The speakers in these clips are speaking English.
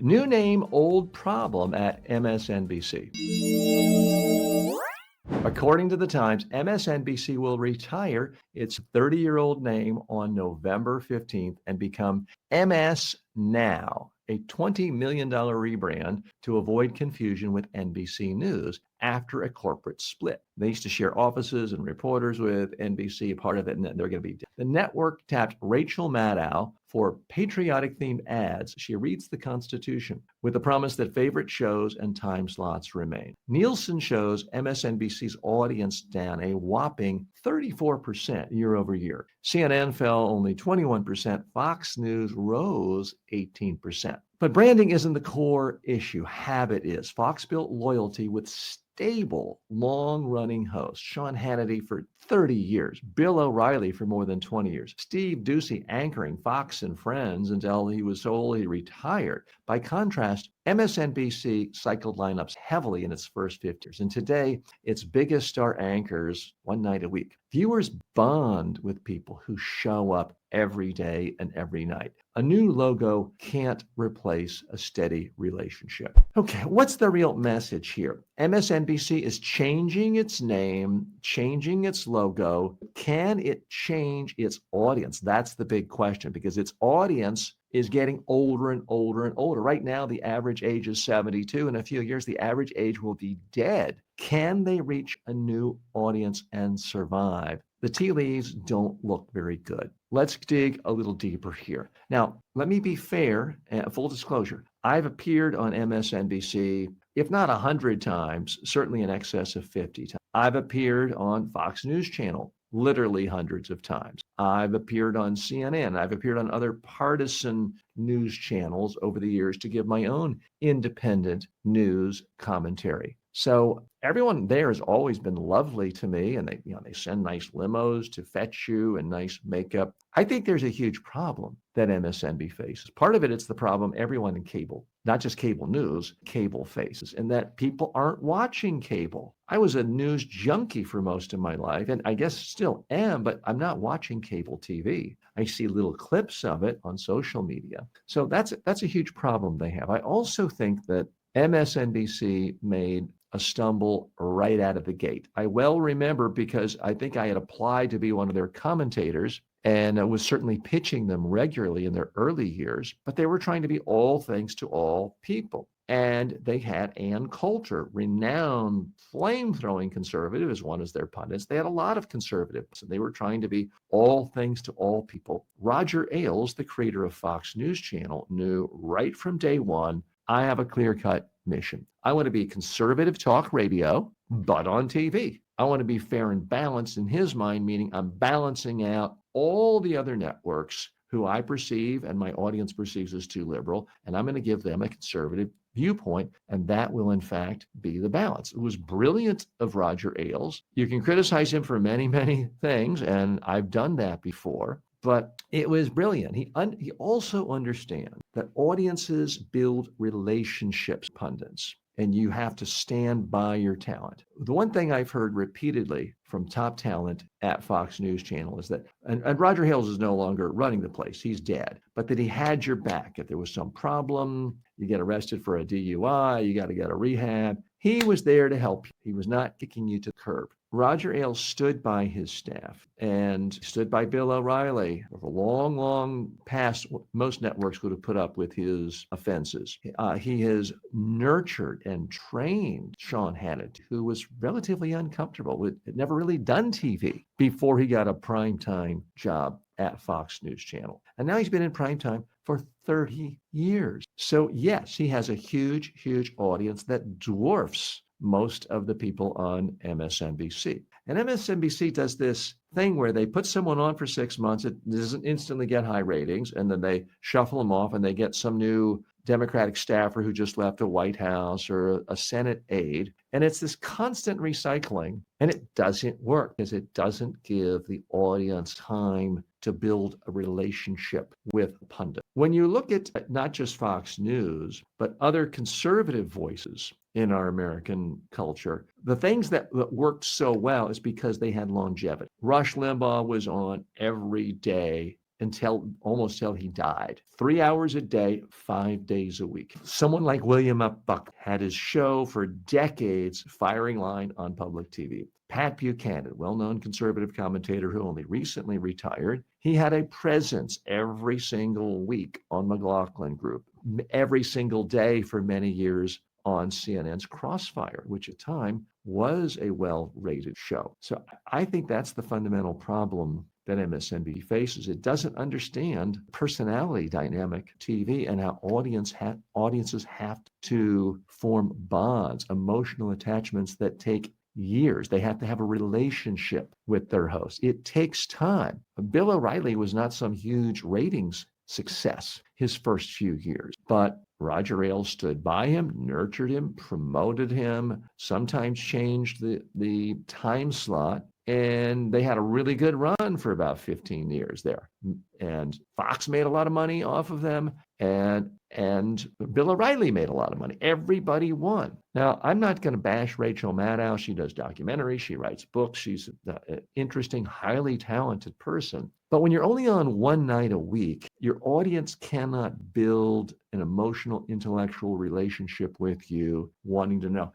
New name, old problem at MSNBC. According to the Times, MSNBC will retire its 30-year-old name on November 15th and become MS Now, a $20 million rebrand to avoid confusion with NBC News after a corporate split. They used to share offices and reporters with NBC, part of it, and they're going to be. The network tapped Rachel Maddow for patriotic-themed ads. She reads the Constitution with the promise that favorite shows and time slots remain. Nielsen shows MSNBC's audience down a whopping 34% year over year. CNN fell only 21%. Fox News rose 18%. But branding isn't the core issue. Habit is. Fox built loyalty with stable, long-running hosts. Sean Hannity for 30 years. Bill O'Reilly for more than 20 years. Steve Doocy anchoring Fox and Friends until he was so old he retired. By contrast, MSNBC cycled lineups heavily in its first 50 years. And today, its biggest star anchors one night a week. Viewers bond with people who show up every day and every night. A new logo can't replace a steady relationship. Okay, what's the real message here? MSNBC is changing its name, changing its logo. Can it change its audience? That's the big question, because its audience is getting older and older and older. Right now, the average age is 72. In a few years, the average age will be dead. Can they reach a new audience and survive? The tea leaves don't look very good. Let's dig a little deeper here. Now, let me be fair and full disclosure. I've appeared on MSNBC, if not 100 times, certainly in excess of 50 times. I've appeared on Fox News Channel, literally hundreds of times. I've appeared on CNN. I've appeared on other partisan news channels over the years to give my own independent news commentary. So everyone there has always been lovely to me, and they send nice limos to fetch you and nice makeup. I think there's a huge problem that MSNBC faces. Part of it, it's the problem everyone in cable, not just cable news, cable faces, and that people aren't watching cable. I was a news junkie for most of my life, and I guess still am, but I'm not watching cable TV. I see little clips of it on social media. So that's a huge problem they have. I also think that MSNBC made a stumble right out of the gate. I well remember, because I think I had applied to be one of their commentators, and I was certainly pitching them regularly in their early years, but they were trying to be all things to all people. And they had Ann Coulter, renowned flame-throwing conservative, as one as their pundits. They had a lot of conservatives, and they were trying to be all things to all people. Roger Ailes, the creator of Fox News Channel, knew right from day one, I have a clear-cut mission. I want to be conservative talk radio, but on TV. I want to be fair and balanced in his mind, meaning I'm balancing out all the other networks who I perceive and my audience perceives as too liberal, and I'm going to give them a conservative viewpoint, and that will in fact be the balance. It was brilliant of Roger Ailes. You can criticize him for many, many things, and I've done that before, but it was brilliant. He also understands that audiences build relationships, pundits, and you have to stand by your talent. The one thing I've heard repeatedly from top talent at Fox News Channel is that, and Roger Ailes is no longer running the place, he's dead, but that he had your back. If there was some problem, you get arrested for a DUI, you got to go to rehab, he was there to help you. He was not kicking you to the curb. Roger Ailes stood by his staff and stood by Bill O'Reilly for a long, long past what most networks would have put up with his offenses. He has nurtured and trained Sean Hannity, who was relatively uncomfortable, had never really done TV before he got a primetime job at Fox News Channel. And now he's been in primetime for 30 years. So yes, he has a huge, huge audience that dwarfs most of the people on MSNBC. And MSNBC does this thing where they put someone on for 6 months, it doesn't instantly get high ratings, and then they shuffle them off and they get some new Democratic staffer who just left the White House or a Senate aide. And it's this constant recycling, and it doesn't work because it doesn't give the audience time to build a relationship with a pundit. When you look at not just Fox News, but other conservative voices in our American culture, the things that worked so well is because they had longevity. Rush Limbaugh was on every day almost till he died. 3 hours a day, 5 days a week. Someone like William F. Buck had his show for decades, Firing Line on public TV. Pat Buchanan, well-known conservative commentator who only recently retired, he had a presence every single week on McLaughlin Group, every single day for many years on CNN's Crossfire, which at the time was a well-rated show. So I think that's the fundamental problem that MSNBC faces. It doesn't understand personality dynamic TV and how audiences have to form bonds, emotional attachments that take years. They have to have a relationship with their host. It takes time. Bill O'Reilly was not some huge ratings success his first few years, but Roger Ailes stood by him, nurtured him, promoted him, sometimes changed the time slot, and they had a really good run for about 15 years there. And Fox made a lot of money off of them, and Bill O'Reilly made a lot of money. Everybody won. Now, I'm not going to bash Rachel Maddow. She does documentaries. She writes books. She's an interesting, highly talented person. But when you're only on one night a week, your audience cannot build an emotional, intellectual relationship with you, wanting to know,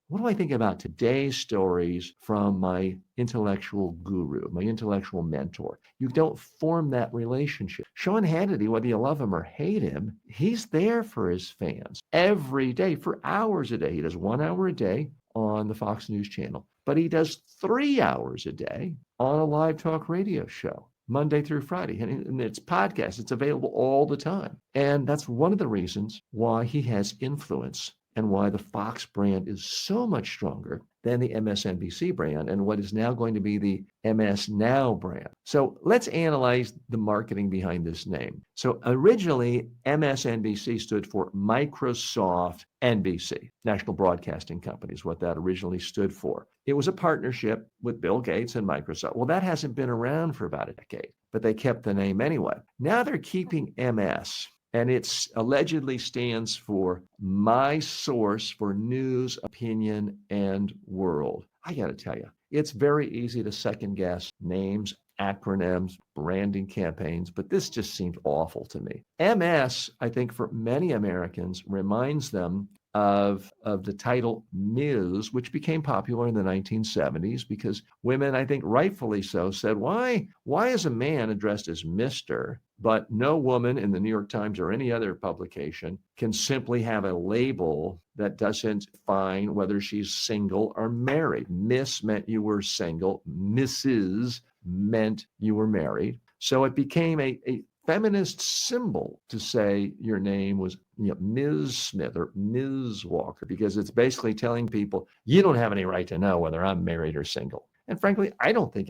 what do I think about today's stories from my intellectual guru, my intellectual mentor? You don't form that relationship. Sean Hannity, whether you love him or hate him, he's there for his fans every day for hours a day. He does 1 hour a day on the Fox News channel, but he does 3 hours a day on a live talk radio show, Monday through Friday. And it's podcast. It's available all the time. And that's one of the reasons why he has influence and why the Fox brand is so much stronger than the MSNBC brand and what is now going to be the MS Now brand. So let's analyze the marketing behind this name. So originally, MSNBC stood for Microsoft NBC, National Broadcasting Company is what that originally stood for. It was a partnership with Bill Gates and Microsoft. Well, that hasn't been around for about a decade, but they kept the name anyway. Now they're keeping MS. And it allegedly stands for My Source for News, Opinion, and World. I got to tell you, it's very easy to second guess names, acronyms, branding campaigns, but this just seemed awful to me. MS, I think for many Americans, reminds them of the title Ms., which became popular in the 1970s because women, I think rightfully so, said, why is a man addressed as Mr., but no woman in the New York Times or any other publication can simply have a label that doesn't define whether she's single or married. Miss meant you were single. Mrs. meant you were married. So it became a feminist symbol to say your name was Ms. Smith or Ms. Walker, because it's basically telling people you don't have any right to know whether I'm married or single. And frankly, I don't think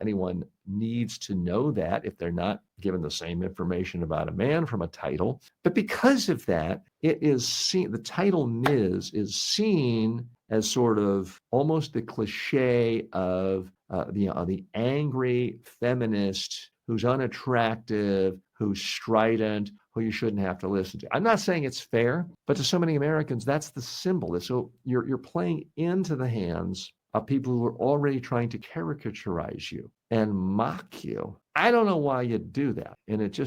anyone needs to know that if they're not given the same information about a man from a title. But because of that, it is seen, the title Ms. is seen as sort of almost the cliche of the angry feminist who's unattractive, who's strident, who you shouldn't have to listen to. I'm not saying it's fair, but to so many Americans, that's the symbol. So you're playing into the hands of people who are already trying to caricaturize you and mock you. I don't know why you do that. And it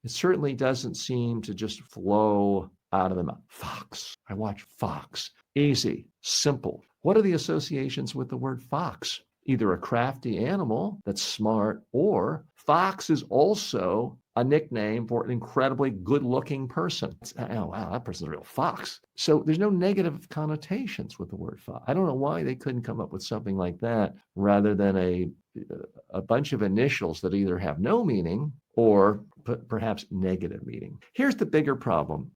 certainly doesn't seem to just flow out of the mouth. Fox. I watch Fox. Easy, simple. What are the associations with the word fox? Either a crafty animal that's smart, or fox is also a nickname for an incredibly good-looking person. Oh, wow, that person's a real fox. So there's no negative connotations with the word fox. I don't know why they couldn't come up with something like that rather than a bunch of initials that either have no meaning or perhaps negative meaning. Here's the bigger problem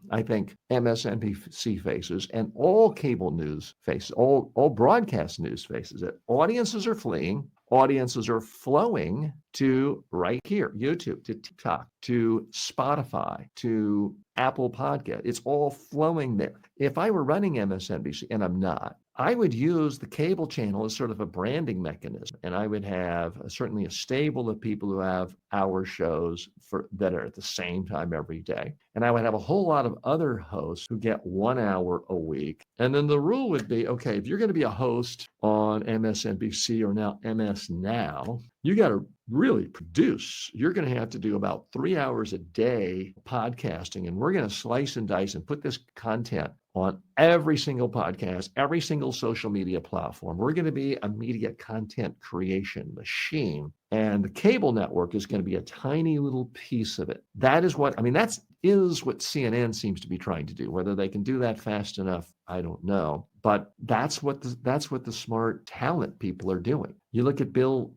I think MSNBC faces, and all cable news faces, all broadcast news faces it. Audiences are fleeing. Audiences are flowing to right here, YouTube, to TikTok, to Spotify, to Apple Podcast. It's all flowing there. If I were running MSNBC, and I'm not, I would use the cable channel as sort of a branding mechanism. And I would have certainly a stable of people who have hour shows that are at the same time every day. And I would have a whole lot of other hosts who get 1 hour a week. And then the rule would be, okay, if you're going to be a host on MSNBC or now MS Now, you got to really produce. You're going to have to do about 3 hours a day podcasting, and we're going to slice and dice and put this content on every single podcast, every single social media platform. We're going to be a media content creation machine. And the cable network is going to be a tiny little piece of it. That is what, I mean, that is what CNN seems to be trying to do. Whether they can do that fast enough, I don't know. But that's what the smart talent people are doing. You look at Bill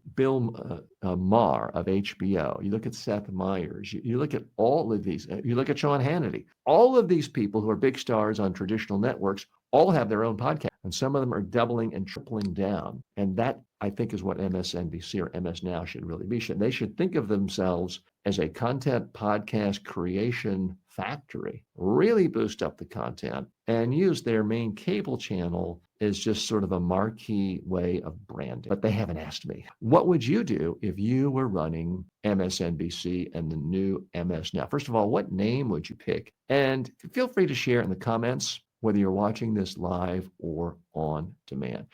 Maher of HBO. You look at Seth Meyers. You look at all of these. You look at Sean Hannity. All of these people who are big stars on traditional networks all have their own podcast, and some of them are doubling and tripling down. And that, I think, is what MSNBC or MS Now should really be. They should think of themselves as a content podcast creation factory, really boost up the content and use their main cable channel as just sort of a marquee way of branding. But they haven't asked me. What would you do if you were running MSNBC and the new MS Now? First of all, what name would you pick? And feel free to share in the comments whether you're watching this live or on demand.